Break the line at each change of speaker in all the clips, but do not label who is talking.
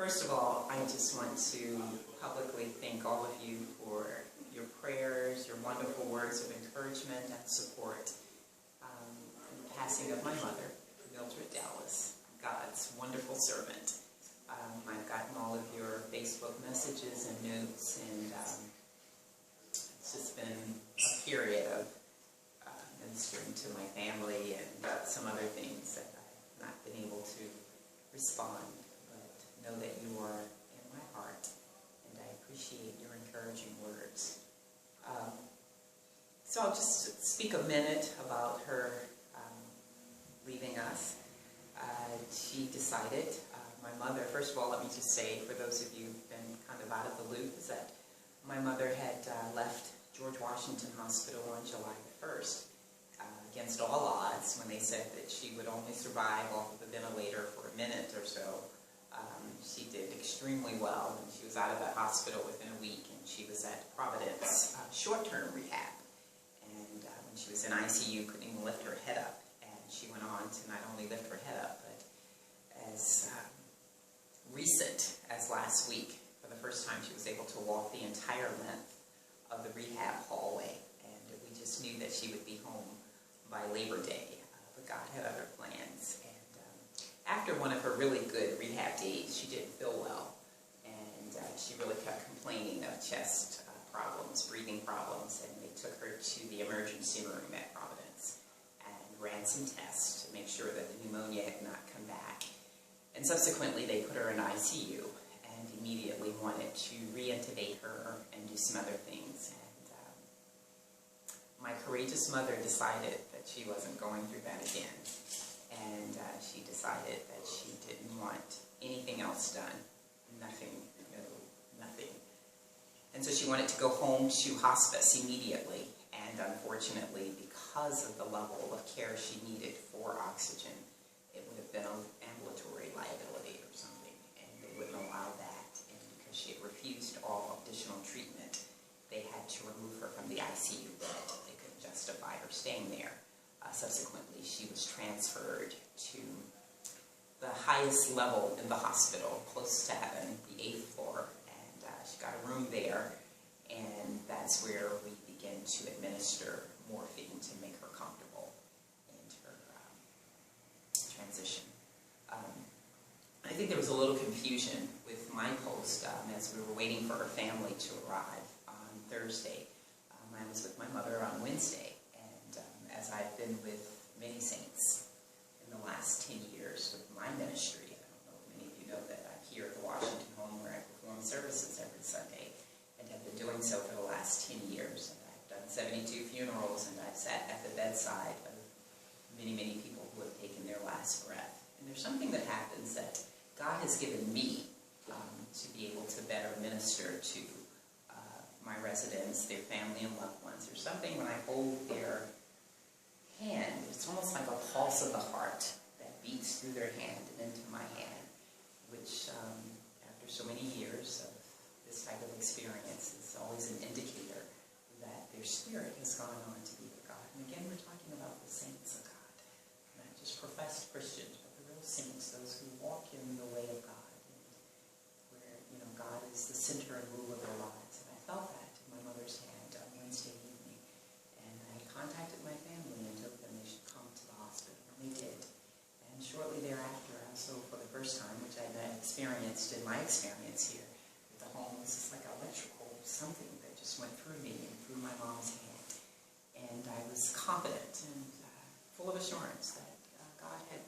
First of all, I just want to publicly thank all of you for your prayers, your wonderful words of encouragement and support in the passing of my mother, Mildred Dallas, God's wonderful servant. I've gotten all of your Facebook messages and notes, and it's just been a period of ministering to my family and some other things that I've not been able to respond. But know that you are in my heart, and I appreciate your encouraging words. So I'll just speak a minute about her leaving us. She decided, my mother, first of all, let me just say, for those of you who've been kind of out of the loop, is that my mother had left George Washington Hospital on July the 1st, against all odds, when they said that she would only survive off of the ventilator for a minute or so. She did extremely well, and she was out of the hospital within a week, and she was at Providence short-term rehab. And when she was in ICU, couldn't even lift her head up. And she went on to not only lift her head up, but as recent as last week, for the first time, she was able to walk the entire length of the rehab hallway. And we just knew that she would be home by Labor Day, but God had other plans. And after one of her really good rehab days, she didn't feel well, and she really kept complaining of chest problems, breathing problems, and they took her to the emergency room at Providence and ran some tests to make sure that the pneumonia had not come back. And subsequently, they put her in ICU and immediately wanted to re-intubate her and do some other things. My courageous mother decided that she wasn't going through that again, and she decided that she didn't want anything else done. Nothing, nothing. And so she wanted to go home to hospice immediately, and unfortunately, because of the level of care she needed for oxygen, it would have been an ambulatory liability or something, and they wouldn't allow that. And because she had refused all additional treatment, they had to remove her from the ICU bed. They couldn't justify her staying there. Subsequently, she was transferred to the highest level in the hospital, close to heaven, the 8th floor, and she got a room there, and that's where we began to administer morphine to make her comfortable in her transition. I think there was a little confusion with my post as we were waiting for her family to arrive on Thursday. I was with my mother on Wednesday, and as I've been with many saints in the last 10 years with my ministry, I don't know if many of you know that I'm here at the Washington home where I perform services every Sunday, and have been doing so for the last 10 years. And I've done 72 funerals, and I've sat at the bedside of many, many people who have taken their last breath. And there's something that happens that God has given me to be able to better minister to my residents, their family and loved ones. There's something when I hold their hand, it's almost like a pulse of the heart that beats through their hand and into my hand, which after so many years of this type of experience is always an indicator that their spirit has gone on to be with God. And again, we're talking about the saints of God, not just professed Christians, but the real saints, those who walk in the way of God, and where God is the center and rule of their lives. And I felt that in my mother's hand on Wednesday evening, and I contacted my family and told them they should come to the hospital, and they did. And shortly thereafter, also for the first time, which I had experienced in my experience here at the home, was just like electrical something that just went through me and through my mom's hand. And I was confident and full of assurance that God had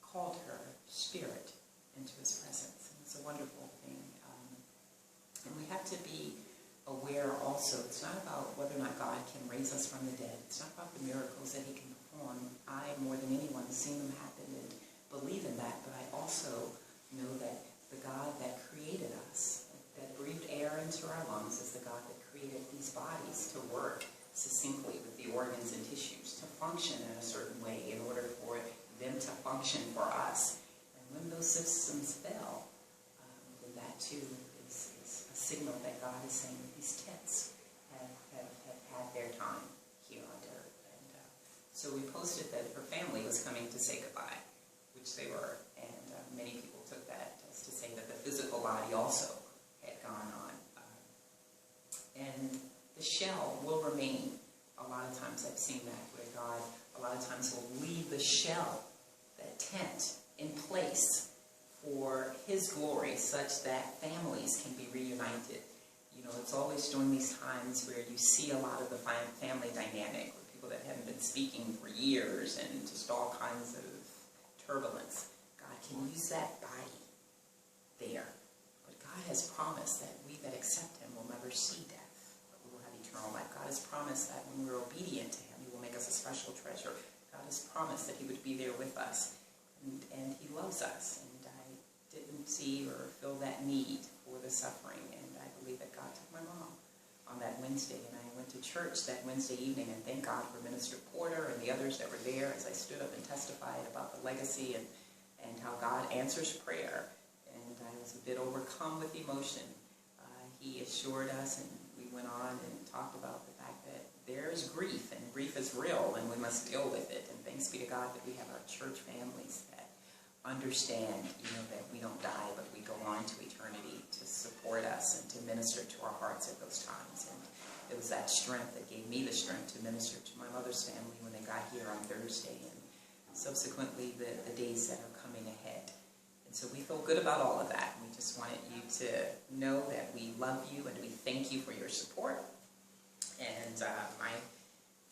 called her spirit into his presence. And it's a wonderful thing. And we have to be aware also, it's not about whether or not God can raise us from the dead. It's not about the miracles that he can perform. I, more than anyone, have seen them happen and believe in that, but I also know that the God that created us, that breathed air into our lungs, is the God that created these bodies to work succinctly with the organs and tissues, to function in a certain way in order for them to function for us. And when those systems fail, then that too is a signal that God is saying that these tents have had their time here on earth. And so we posted that her family was coming to say goodbye, which they were, and many people took that as to say say that the physical body also had gone on. And the shell will remain. A lot of times I've seen that where God, a lot of times will leave the shell, that tent, in place for His glory, such that families can be reunited. You know, it's always during these times where you see a lot of the family dynamic with people that haven't been speaking for years and just all kinds of turbulence. God can use that body there. But God has promised that we that accept Him will never see death, but we will have eternal life. God has promised that when we're obedient to Him, He will make us a special treasure. God has promised that He would be there with us, and He loves us. And I didn't see or feel that need for the suffering, and I believe that God took my mom on that Wednesday, and I went to church that Wednesday evening, and thank God for Minister Porter and the others that were there as I stood up and testified about the legacy and how God answers prayer. And I was a bit overcome with emotion. He assured us, and we went on and talked about the fact that there is grief, and grief is real, and we must deal with it. And thanks be to God that we have our church families that understand, you know, that we don't die, but we go on to eternity to support us and to minister to our hearts at those times. And it was that strength that gave me the strength to minister to my mother's family when they got here on Thursday, and subsequently the days that are coming ahead. And so we feel good about all of that. We just wanted you to know that we love you and we thank you for your support. And I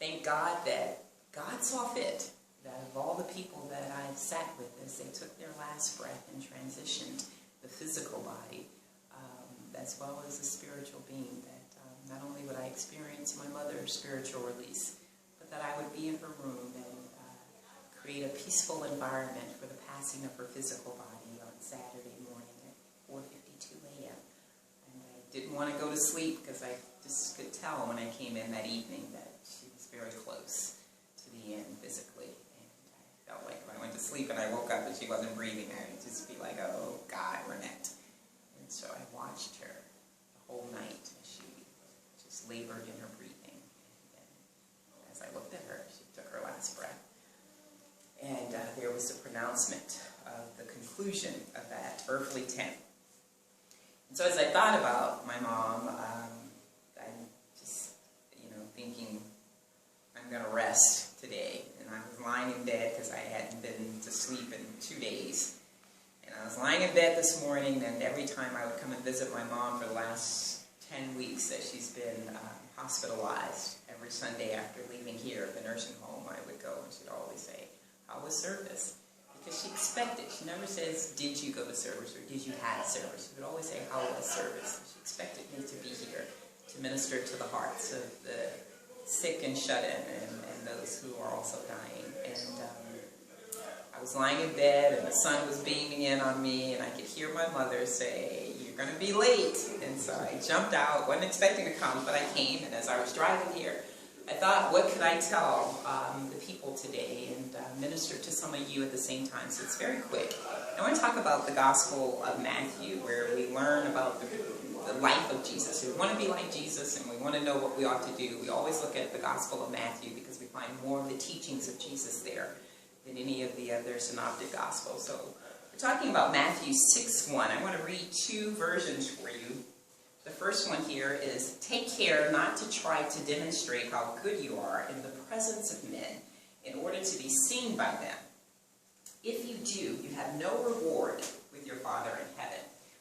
thank God that God saw fit that of all the people that I sat with as they took their last breath and transitioned the physical body, as well as the spiritual being, that not only would I experience my mother's spiritual release, but that I would be in her room and create a peaceful environment for the passing of her physical body on Saturday morning at 4:52 a.m. And I didn't want to go to sleep because I just could tell when I came in that evening that she was very close to the end physically. And I felt like if I went to sleep and I woke up and she wasn't breathing, I would just be like, oh God, Renette. And so I watched her the whole night as she just labored in her breathing. And as I looked at her, she took her last breath. And there was the pronouncement of the conclusion of that earthly tent. And so as I thought about my mom, I'm just, you know, thinking I'm going to rest today. And I was lying in bed because I hadn't been to sleep in 2 days. And I was lying in bed this morning, and every time I would come and visit my mom for the last 10 weeks that she's been hospitalized, every Sunday after leaving here at the nursing home, I would go and she'd always say, how was service? Because she expected. She never says, did you go to service or did you have service? She would always say, how was service? She expected me to be here to minister to the hearts of the sick and shut-in and those who are also dying. And I was lying in bed and the sun was beaming in on me, and I could hear my mother say, you're going to be late. And so I jumped out, wasn't expecting to come, but I came. And as I was driving here, I thought, what could I tell the people today and minister to some of you at the same time? So it's very quick. I want to talk about the Gospel of Matthew, where we learn about the life of Jesus. We want to be like Jesus, and we want to know what we ought to do. We always look at the Gospel of Matthew because we find more of the teachings of Jesus there than any of the other synoptic Gospels. So we're talking about Matthew 6:1. I want to read two versions for you. The first one here is, take care not to try to demonstrate how good you are in the presence of men in order to be seen by them. If you do, you have no reward with your Father in heaven.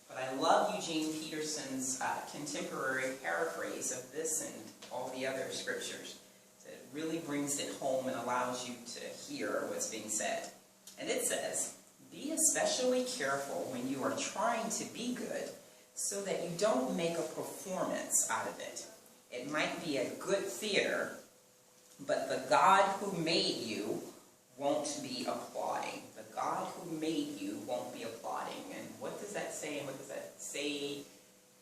But I love Eugene Peterson's contemporary paraphrase of this and all the other scriptures. So it really brings it home and allows you to hear what's being said. And it says, be especially careful when you are trying to be good, so that you don't make a performance out of it. It might be a good theater, but the God who made you won't be applauding. The God who made you won't be applauding. And what does that say? And what does that say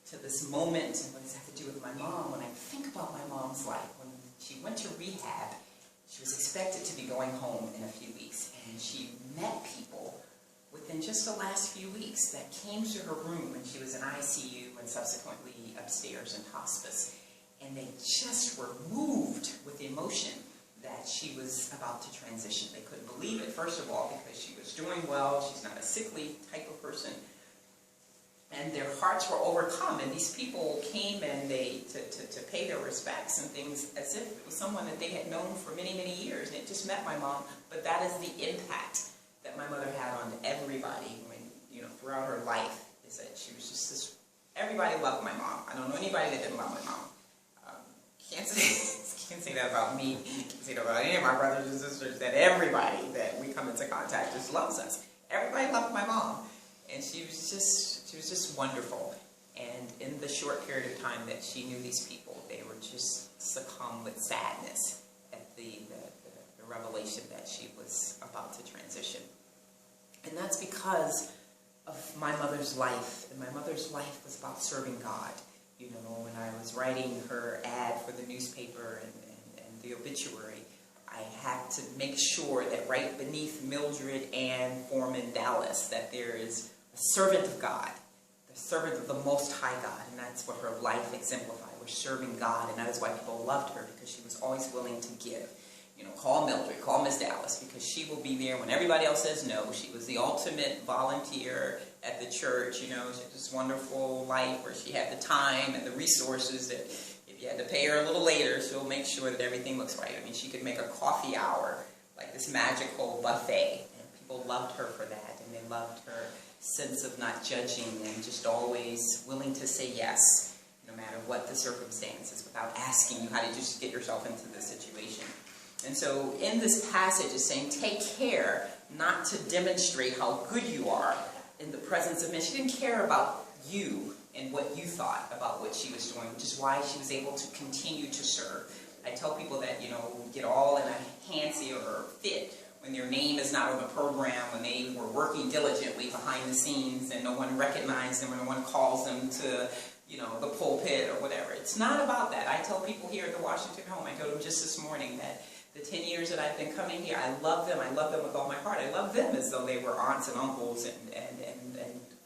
to this moment? And what does that have to do with my mom? When I think about my mom's life, when she went to rehab, she was expected to be going home in a few weeks. And she met people within just the last few weeks that came to her room when she was in ICU and subsequently upstairs in hospice. And they just were moved with emotion that she was about to transition. They couldn't believe it, first of all, because she was doing well. She's not a sickly type of person. and their hearts were overcome, and these people came and they to pay their respects and things as if it was someone that they had known for many, many years, and it just met my mom. But that is the impact that my mother had on everybody when, throughout her life, is that she was just this, everybody loved my mom. I don't know anybody that didn't love my mom. Can't say that about me, can't say that about any of my brothers and sisters, that everybody that we come into contact just loves us. Everybody loved my mom, and she was just wonderful. And in the short period of time that she knew these people, they were just succumb with sadness at the revelation that she was about to transition. And that's because of my mother's life, and my mother's life was about serving God. When I was writing her ad for the newspaper and the obituary, I had to make sure that right beneath Mildred Ann Foreman Dallas, that there is a servant of God, the servant of the Most High God, and that's what her life exemplified, was serving God, and that is why people loved her, because she was always willing to give. Call Mildred, call Miss Dallas, because she will be there when everybody else says no. She was the ultimate volunteer at the church. She had this wonderful life where she had the time and the resources that if you had to pay her a little later, she'll make sure that everything looks right. I mean, she could make a coffee hour, like this magical buffet, and people loved her for that, and they loved her sense of not judging and just always willing to say yes, no matter what the circumstances, without asking you, how did you just get yourself into this situation? And so in this passage it's saying, take care not to demonstrate how good you are in the presence of men. She didn't care about you and what you thought about what she was doing, which is why she was able to continue to serve. I tell people that, get all in a handsy or fit when their name is not on the program, when they were working diligently behind the scenes and no one recognized them or no one calls them to, the pulpit or whatever. It's not about that. I tell people here at the Washington home, I told them just this morning that the 10 years that I've been coming here, I love them. I love them with all my heart. I love them as though they were aunts and uncles and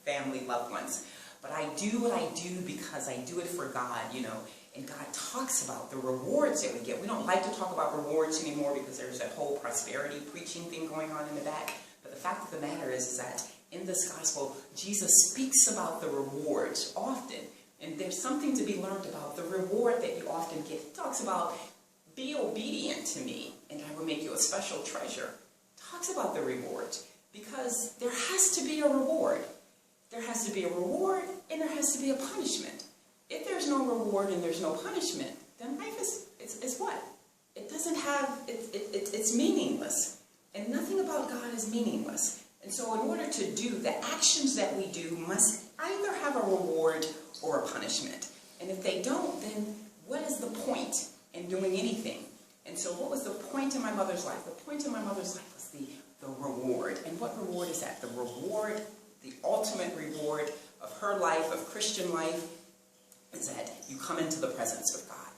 family loved ones. But I do what I do because I do it for God, and God talks about the rewards that we get. We don't like to talk about rewards anymore because there's that whole prosperity preaching thing going on in the back. But the fact of the matter is that in this gospel, Jesus speaks about the rewards often. And there's something to be learned about the reward that you often get. He talks about, be obedient to me, and I will make you a special treasure. Talks about the reward, because there has to be a reward. There has to be a reward, and there has to be a punishment. If there's no reward and there's no punishment, then life is what? It doesn't have, it's meaningless. And nothing about God is meaningless. And so in order to do, the actions that we do must either have a reward or a punishment. And if they don't, then what is the point in doing anything? And so what was the point in my mother's life? The point in my mother's life was the reward. And what reward is that? The reward, the ultimate reward of her life, of Christian life, is that you come into the presence of God.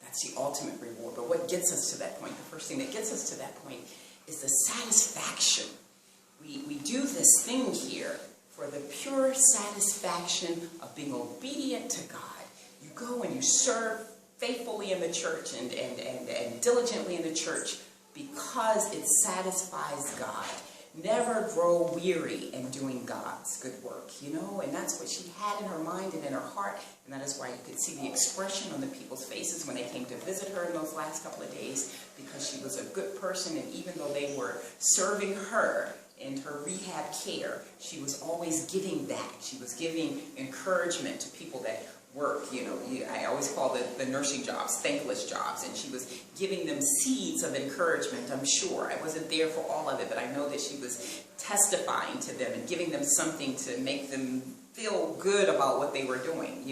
That's the ultimate reward. But what gets us to that point, the first thing that gets us to that point, is the satisfaction. We do this thing here for the pure satisfaction of being obedient to God. You go and you serve faithfully in the church and diligently in the church because it satisfies God. Never grow weary in doing God's good work, and that's what she had in her mind and in her heart, and that is why you could see the expression on the people's faces when they came to visit her in those last couple of days, because she was a good person, and even though they were serving her in her rehab care, she was always giving that. She was giving encouragement to people that work, I always call the nursing jobs thankless jobs, and she was giving them seeds of encouragement, I'm sure. I wasn't there for all of it, but I know that she was testifying to them and giving them something to make them feel good about what they were doing,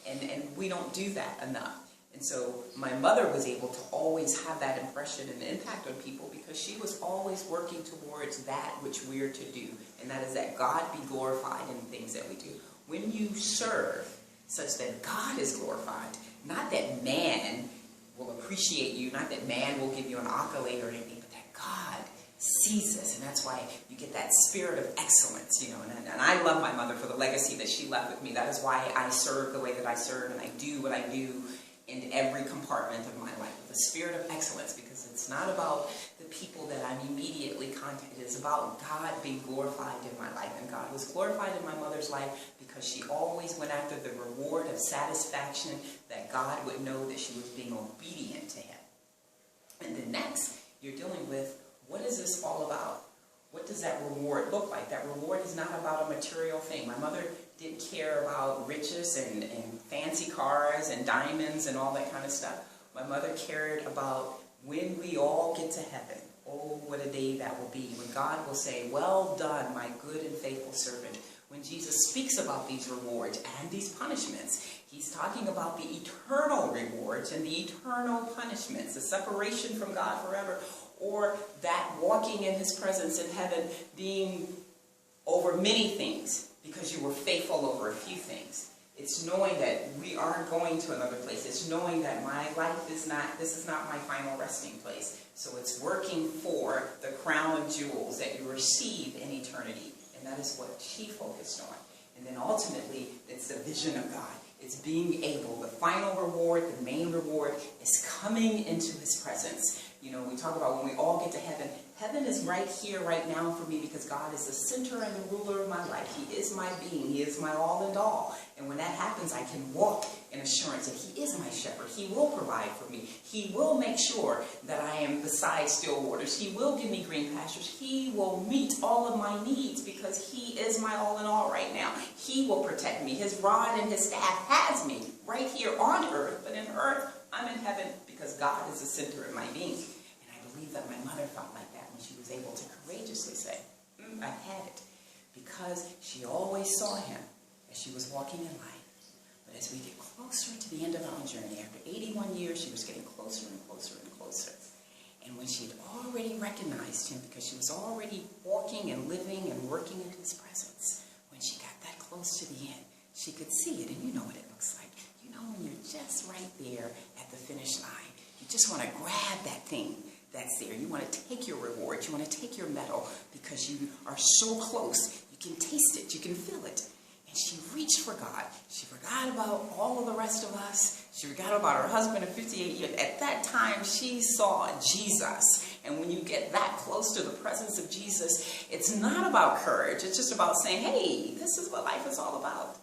and we don't do that enough. And so my mother was able to always have that impression and impact on people because she was always working towards that which we're to do, and that is that God be glorified in the things that we do. When you serve such that God is glorified, not that man will appreciate you, not that man will give you an accolade or anything, but that God sees us, and that's why you get that spirit of excellence, and I love my mother for the legacy that she left with me. That is why I serve the way that I serve, and I do what I do in every compartment of my life with a spirit of excellence, because it's not about the people that I'm immediately contacted. It's about God being glorified in my life. And God was glorified in my mother's life because she always went after the reward of satisfaction, that God would know that she was being obedient to him. And then next, you're dealing with, what is this all about? What does that reward look like? That reward is not about a material thing. My mother didn't care about riches and fancy cars and diamonds and all that kind of stuff. My mother cared about when we all get to heaven. Oh, what a day that will be, when God will say, well done, my good and faithful servant. When Jesus speaks about these rewards and these punishments, he's talking about the eternal rewards and the eternal punishments, the separation from God forever, or that walking in his presence in heaven being over many things because you were faithful over a few things. It's knowing that we aren't going to another place. It's knowing that my life is not, this is not my final resting place. So it's working for the crown of jewels that you receive in eternity. And that is what she focused on. And then ultimately, it's the vision of God. It's being able, the final reward, the main reward is coming into his presence. You know, we talk about when we all get to heaven. Heaven is right here, right now for me, because God is the center and the ruler of my life. He is my being. He is my all and all. And when that happens, I can walk in assurance that he is my shepherd. He will provide for me. He will make sure that I am beside still waters. He will give me green pastures. He will meet all of my needs because he is my all in all right now. He will protect me. His rod and his staff has me right here on earth. But in earth, I'm in heaven because God is the center of my being. And I believe that my mother felt like that when she was able to courageously say, I had it. Because she always saw him as she was walking in life. But as we get closer to the end of our journey, after 81 years, she was getting closer and closer and closer. And when she had already recognized him, because she was already walking and living and working in his presence, when she got that close to the end, she could see it, and you know what it looks like. You know when you're just right there at the finish line, you just want to grab that thing that's there. You want to take your reward. You want to take your medal because you are so close. You can taste it. You can feel it. And she reached for God. She forgot about all of the rest of us. She forgot about her husband of 58 years. At that time, she saw Jesus. And when you get that close to the presence of Jesus, it's not about courage. It's just about saying, hey, this is what life is all about.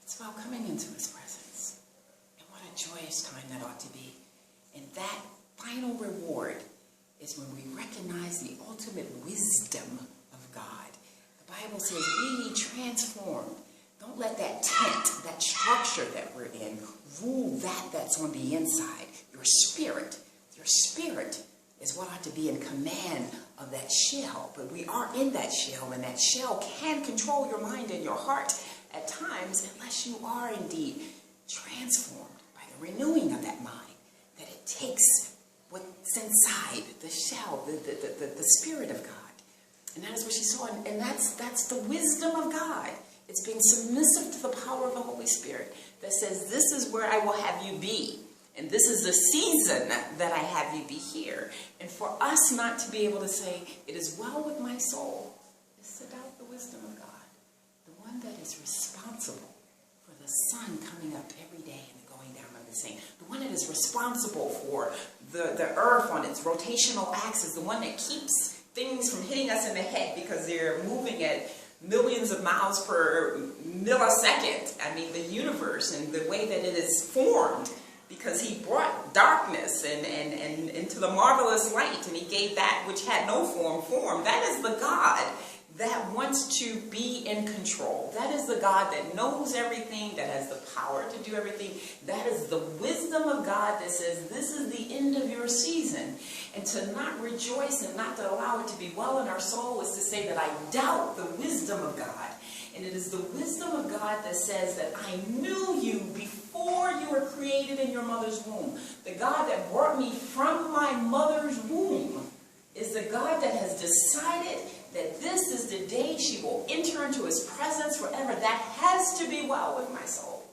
It's about coming into his presence. And what a joyous time that ought to be. And that final reward is when we recognize the ultimate wisdom of God. The Bible says, be ye transformed. Don't let that tent, that structure that we're in, rule that's on the inside. Your spirit is what ought to be in command of that shell. But we are in that shell, and that shell can control your mind and your heart at times unless you are indeed transformed by the renewing of that mind. That it takes what's inside the shell, the Spirit of God. And that is what she saw. And that's the wisdom of God. It's being submissive to the power of the Holy Spirit that says, this is where I will have you be. And this is the season that I have you be here. And for us not to be able to say, it is well with my soul, is to doubt the wisdom of God. The one that is responsible for the sun coming up every day and the going down of the same. The one that is responsible for the earth on its rotational axis. The one that keeps things from hitting us in the head because they're moving at millions of miles per millisecond. I mean, the universe and the way that it is formed, because he brought darkness and into the marvelous light, and he gave that which had no form. That is the God that wants to be in control. That is the God that knows everything, that has the power to do everything. That is the wisdom of God that says, this is the end of your season. And to not rejoice and not to allow it to be well in our soul is to say that I doubt the wisdom of God. And it is the wisdom of God that says that I knew you before you were created in your mother's womb. The God that brought me from my mother's womb is the God that has decided that this is the day she will enter into his presence forever. That has to be well with my soul.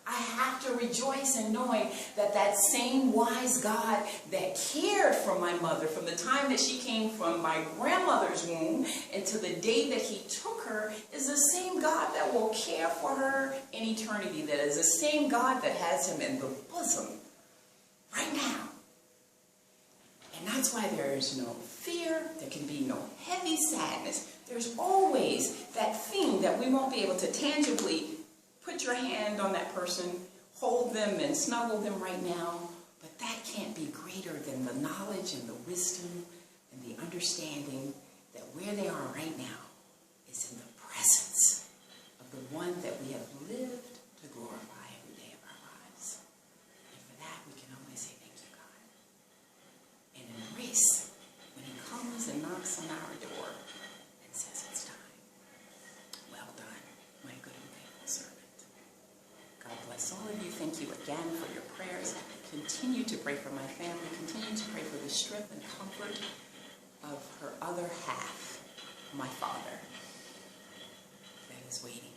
I have to rejoice in knowing that that same wise God that cared for my mother from the time that she came from my grandmother's womb until the day that he took her is the same God that will care for her in eternity. That is the same God that has him in the bosom right now. And that's why there is no fear, there can be no heavy sadness. There's always that thing that we won't be able to tangibly put your hand on that person, hold them and snuggle them right now, but that can't be greater than the knowledge and the wisdom and the understanding that where they are right now is in the presence of the one that we have lived to glorify every day of our lives. And for that, we can only say thank you, God. And embrace when he comes and knocks on our door and says it's time. Well done, my good and faithful servant. God bless all of you. Thank you again for your prayers. Continue to pray for my family. Continue to pray for the strength and comfort of her other half, my father, that is waiting.